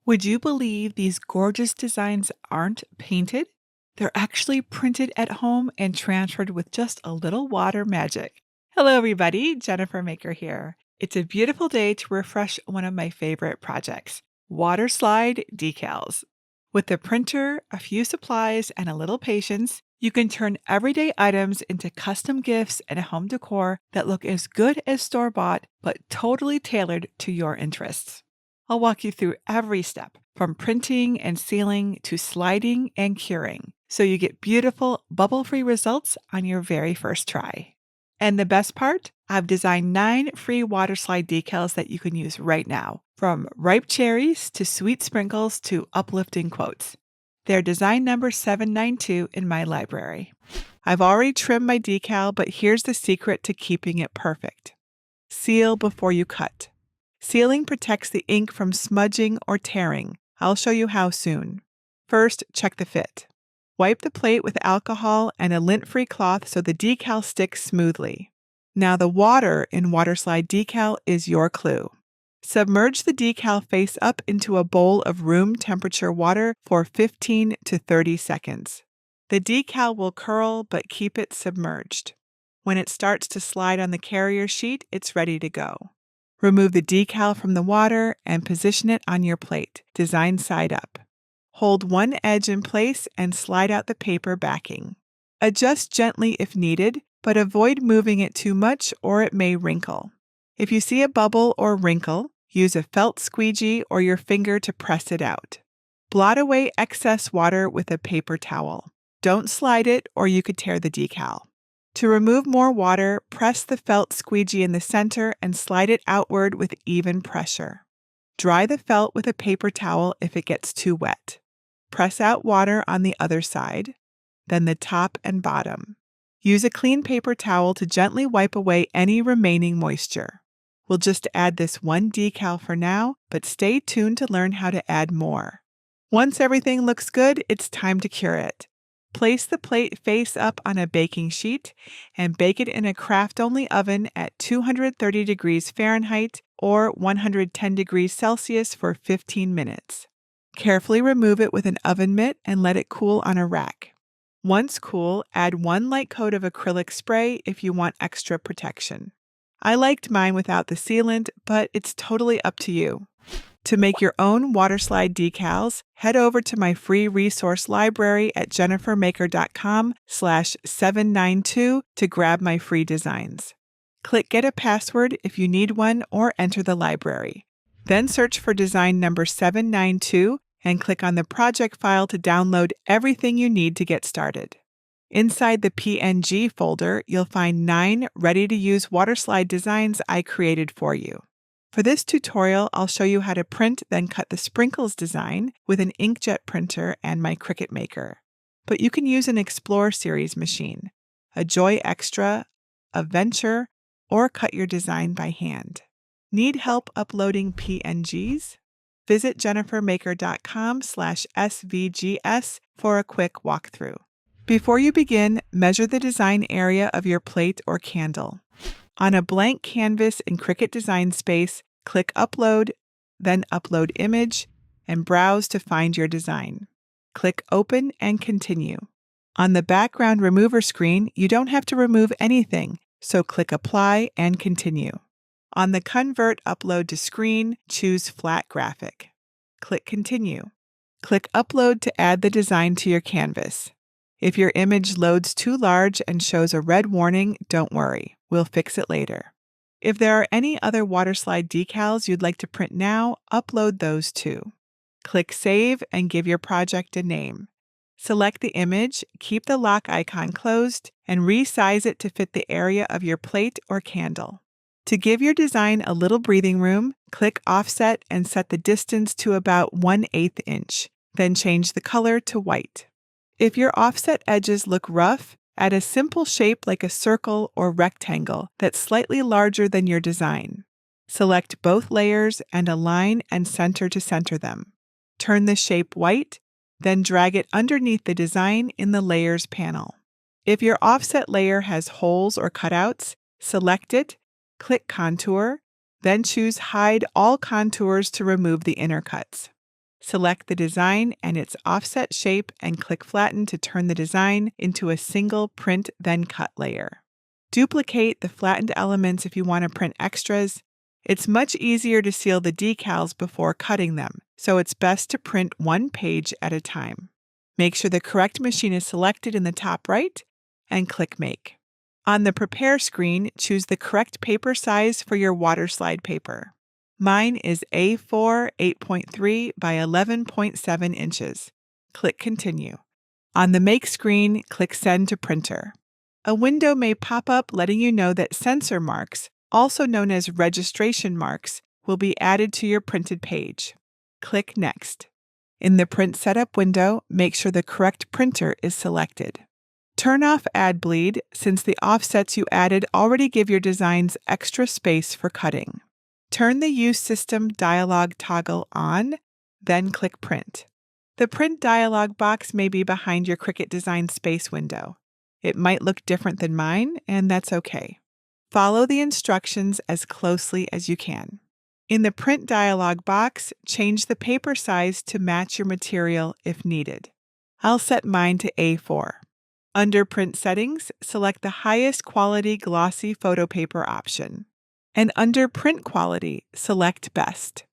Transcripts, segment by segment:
Would you believe these gorgeous designs aren't painted? They're actually printed at home and transferred with just a little water magic. Hello, everybody. Jennifer Maker here. It's a beautiful day to refresh one of my favorite projects, Waterslide Decals. With a printer, a few supplies, and a little patience, you can turn everyday items into custom gifts and home decor that look as good as store-bought, but totally tailored to your interests. I'll walk you through every step, from printing and sealing to sliding and curing, so you get beautiful, bubble-free results on your very first try. And the best part? I've designed 9 free Waterslide decals that you can use right now, from ripe cherries to sweet sprinkles to uplifting quotes. They're design number 792 in my library. I've already trimmed my decal, but here's the secret to keeping it perfect. Seal before you cut. Sealing protects the ink from smudging or tearing. I'll show you how soon. First, check the fit. Wipe the plate with alcohol and a lint-free cloth so the decal sticks smoothly. Now the water in Waterslide Decal is your clue. Submerge the decal face up into a bowl of room temperature water for 15 to 30 seconds. The decal will curl, but keep it submerged. When it starts to slide on the carrier sheet, it's ready to go. Remove the decal from the water and position it on your plate, design side up. Hold one edge in place and slide out the paper backing. Adjust gently if needed, but avoid moving it too much or it may wrinkle. If you see a bubble or wrinkle, use a felt squeegee or your finger to press it out. Blot away excess water with a paper towel. Don't slide it or you could tear the decal. To remove more water, press the felt squeegee in the center and slide it outward with even pressure. Dry the felt with a paper towel if it gets too wet. Press out water on the other side, then the top and bottom. Use a clean paper towel to gently wipe away any remaining moisture. We'll just add this one decal for now, but stay tuned to learn how to add more. Once everything looks good, it's time to cure it. Place the plate face up on a baking sheet and bake it in a craft-only oven at 230 degrees Fahrenheit or 110 degrees Celsius for 15 minutes. Carefully remove it with an oven mitt and let it cool on a rack. Once cool, add one light coat of acrylic spray if you want extra protection. I liked mine without the sealant, but it's totally up to you. To make your own Waterslide decals, head over to my free resource library at jennifermaker.com/792 to grab my free designs. Click Get a Password if you need one or enter the library. Then search for design number 792 and click on the project file to download everything you need to get started. Inside the PNG folder, you'll find 9 ready-to-use Waterslide designs I created for you. For this tutorial, I'll show you how to print then cut the sprinkles design with an inkjet printer and my Cricut maker. But you can use an Explore series machine, a Joy Extra, a Venture, or cut your design by hand. Need help uploading PNGs? Visit jennifermaker.com/svgs for a quick walkthrough. Before you begin, measure the design area of your plate or candle. On a blank canvas in Cricut Design Space, click Upload, then Upload Image, and browse to find your design. Click Open and Continue. On the background remover screen, you don't have to remove anything, so click Apply and Continue. On the Convert Upload to Screen, choose Flat Graphic. Click Continue. Click Upload to add the design to your canvas. If your image loads too large and shows a red warning, don't worry. We'll fix it later. If there are any other Waterslide decals you'd like to print now, upload those too. Click Save and give your project a name. Select the image, keep the lock icon closed, and resize it to fit the area of your plate or candle. To give your design a little breathing room, click Offset and set the distance to about 1/8 inch. Then change the color to white. If your offset edges look rough, add a simple shape like a circle or rectangle that's slightly larger than your design. Select both layers and align and center to center them. Turn the shape white, then drag it underneath the design in the Layers panel. If your offset layer has holes or cutouts, select it, click Contour, then choose Hide All Contours to remove the inner cuts. Select the design and its offset shape and click Flatten to turn the design into a single print then cut layer. Duplicate the flattened elements if you want to print extras. It's much easier to seal the decals before cutting them, so it's best to print one page at a time. Make sure the correct machine is selected in the top right and click Make. On the Prepare screen, choose the correct paper size for your Waterslide paper. Mine is A4 8.3 by 11.7 inches. Click Continue. On the Make screen, click Send to Printer. A window may pop up letting you know that sensor marks, also known as registration marks, will be added to your printed page. Click Next. In the Print Setup window, make sure the correct printer is selected. Turn off Add Bleed since the offsets you added already give your designs extra space for cutting. Turn the Use System dialog toggle on, then click Print. The Print dialog box may be behind your Cricut Design Space window. It might look different than mine, and that's okay. Follow the instructions as closely as you can. In the Print dialog box, change the paper size to match your material if needed. I'll set mine to A4. Under Print Settings, select the highest quality glossy photo paper option. And under Print Quality, select Best.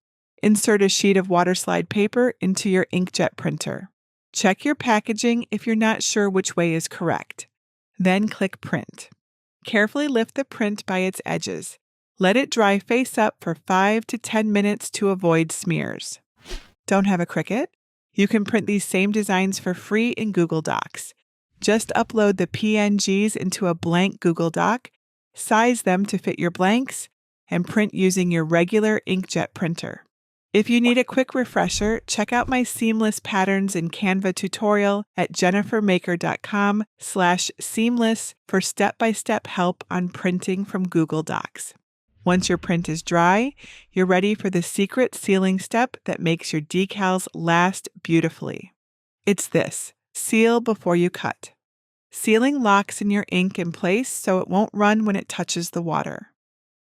Insert a sheet of Waterslide paper into your inkjet printer. Check your packaging if you're not sure which way is correct. Then click Print. Carefully lift the print by its edges. Let it dry face up for 5 to 10 minutes to avoid smears. Don't have a Cricut? You can print these same designs for free in Google Docs. Just upload the PNGs into a blank Google Doc, size them to fit your blanks, and print using your regular inkjet printer. If you need a quick refresher, check out my Seamless Patterns in Canva tutorial at jennifermaker.com/seamless for step-by-step help on printing from Google Docs. Once your print is dry, you're ready for the secret sealing step that makes your decals last beautifully. It's this: seal before you cut. Sealing locks in your ink in place so it won't run when it touches the water.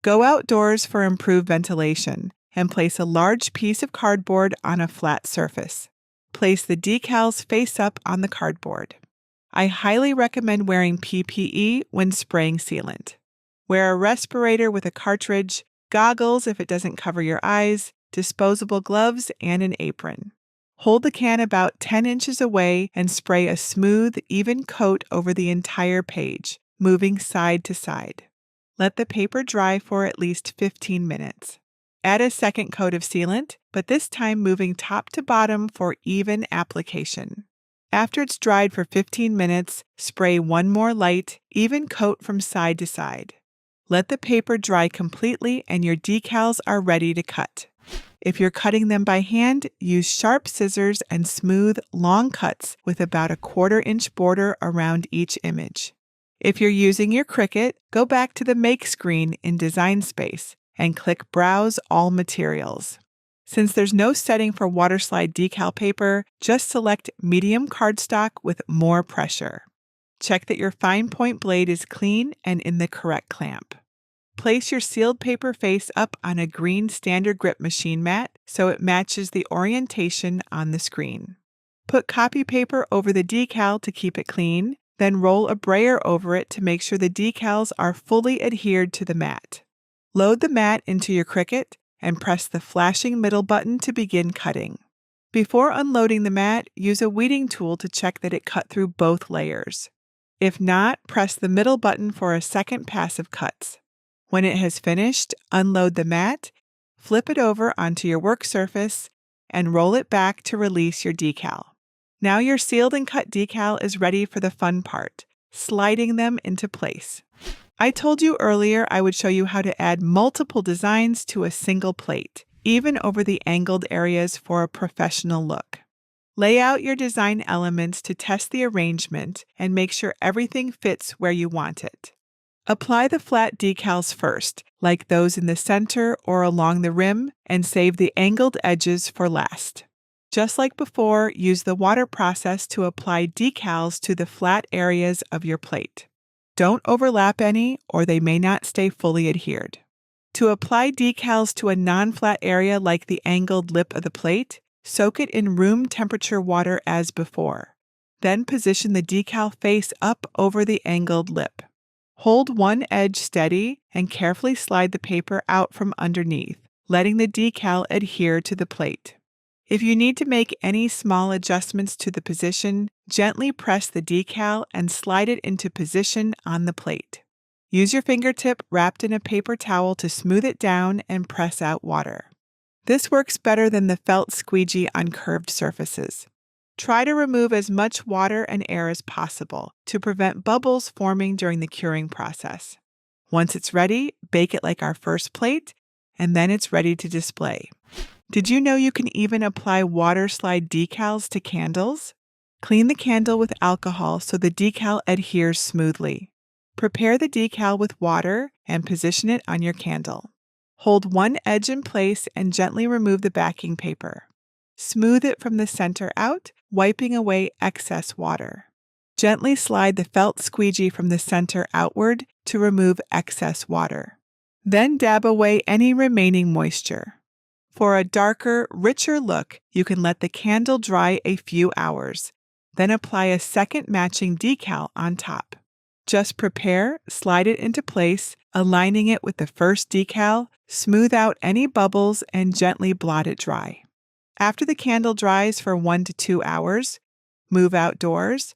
Go outdoors for improved ventilation and place a large piece of cardboard on a flat surface. Place the decals face up on the cardboard. I highly recommend wearing PPE when spraying sealant. Wear a respirator with a cartridge, goggles if it doesn't cover your eyes, disposable gloves, and an apron. Hold the can about 10 inches away and spray a smooth, even coat over the entire page, moving side to side. Let the paper dry for at least 15 minutes. Add a second coat of sealant, but this time moving top to bottom for even application. After it's dried for 15 minutes, spray one more light, even coat from side to side. Let the paper dry completely and your decals are ready to cut. If you're cutting them by hand, use sharp scissors and smooth, long cuts with about a 1/4 inch border around each image. If you're using your Cricut, go back to the Make screen in Design Space and click Browse All Materials. Since there's no setting for Waterslide decal paper, just select medium cardstock with more pressure. Check that your fine point blade is clean and in the correct clamp. Place your sealed paper face up on a green standard grip machine mat so it matches the orientation on the screen. Put copy paper over the decal to keep it clean, then roll a brayer over it to make sure the decals are fully adhered to the mat. Load the mat into your Cricut and press the flashing middle button to begin cutting. Before unloading the mat, use a weeding tool to check that it cut through both layers. If not, press the middle button for a second pass of cuts. When it has finished, unload the mat, flip it over onto your work surface, and roll it back to release your decal. Now your sealed and cut decal is ready for the fun part, sliding them into place. I told you earlier I would show you how to add multiple designs to a single plate, even over the angled areas for a professional look. Lay out your design elements to test the arrangement and make sure everything fits where you want it. Apply the flat decals first, like those in the center or along the rim, and save the angled edges for last. Just like before, use the water process to apply decals to the flat areas of your plate. Don't overlap any, or they may not stay fully adhered. To apply decals to a non-flat area like the angled lip of the plate, Soak it in room temperature water as before. Then position the decal face up over the angled lip. Hold one edge steady and carefully slide the paper out from underneath, letting the decal adhere to the plate. If you need to make any small adjustments to the position, gently press the decal and slide it into position on the plate. Use your fingertip wrapped in a paper towel to smooth it down and press out water. This works better than the felt squeegee on curved surfaces. Try to remove as much water and air as possible to prevent bubbles forming during the curing process. Once it's ready, bake it like our first plate, and then it's ready to display. Did you know you can even apply Waterslide Decals to candles? Clean the candle with alcohol so the decal adheres smoothly. Prepare the decal with water and position it on your candle. Hold one edge in place and gently remove the backing paper. Smooth it from the center out, wiping away excess water. Gently slide the felt squeegee from the center outward to remove excess water. Then dab away any remaining moisture. For a darker, richer look, you can let the candle dry a few hours. Then apply a second matching decal on top. Just prepare, slide it into place, aligning it with the first decal, smooth out any bubbles, and gently blot it dry. After the candle dries for 1 to 2 hours, move outdoors,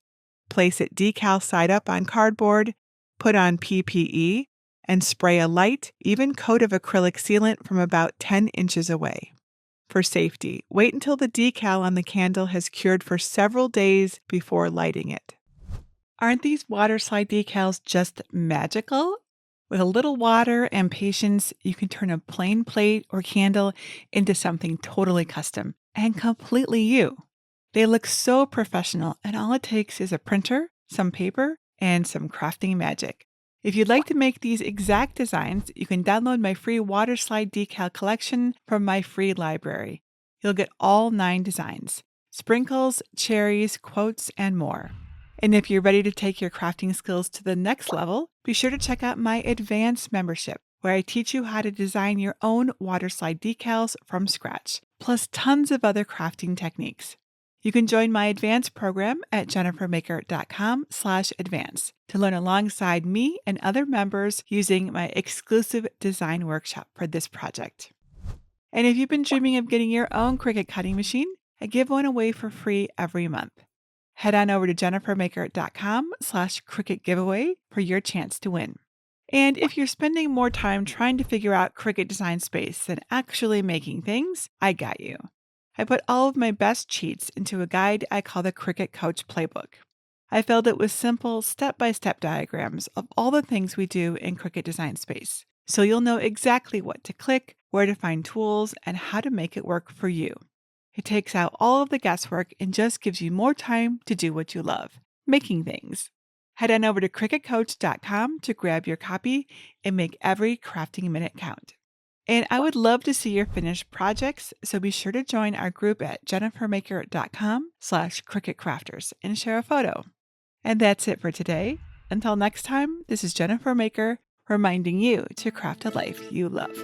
place it decal side up on cardboard, put on PPE, and spray a light, even coat of acrylic sealant from about 10 inches away. For safety, wait until the decal on the candle has cured for several days before lighting it. Aren't these Waterslide decals just magical? With a little water and patience, you can turn a plain plate or candle into something totally custom and completely you. They look so professional, and all it takes is a printer, some paper, and some crafting magic. If you'd like to make these exact designs, you can download my free Waterslide decal collection from my free library. You'll get all 9 designs: sprinkles, cherries, quotes, and more. And if you're ready to take your crafting skills to the next level, be sure to check out my advanced membership, where I teach you how to design your own Waterslide decals from scratch, plus tons of other crafting techniques. You can join my advanced program at jennifermaker.com/advance to learn alongside me and other members using my exclusive design workshop for this project. And if you've been dreaming of getting your own Cricut cutting machine, I give one away for free every month. Head on over to jennifermaker.com/Cricut giveaway for your chance to win. And if you're spending more time trying to figure out Cricut Design Space than actually making things, I got you. I put all of my best cheats into a guide I call the Cricut Coach Playbook. I filled it with simple step-by-step diagrams of all the things we do in Cricut Design Space, so you'll know exactly what to click, where to find tools, and how to make it work for you. It takes out all of the guesswork and just gives you more time to do what you love, making things. Head on over to CricutCoach.com to grab your copy and make every crafting minute count. And I would love to see your finished projects, so be sure to join our group at jennifermaker.com/CricutCrafters and share a photo. And that's it for today. Until next time, this is Jennifer Maker reminding you to craft a life you love.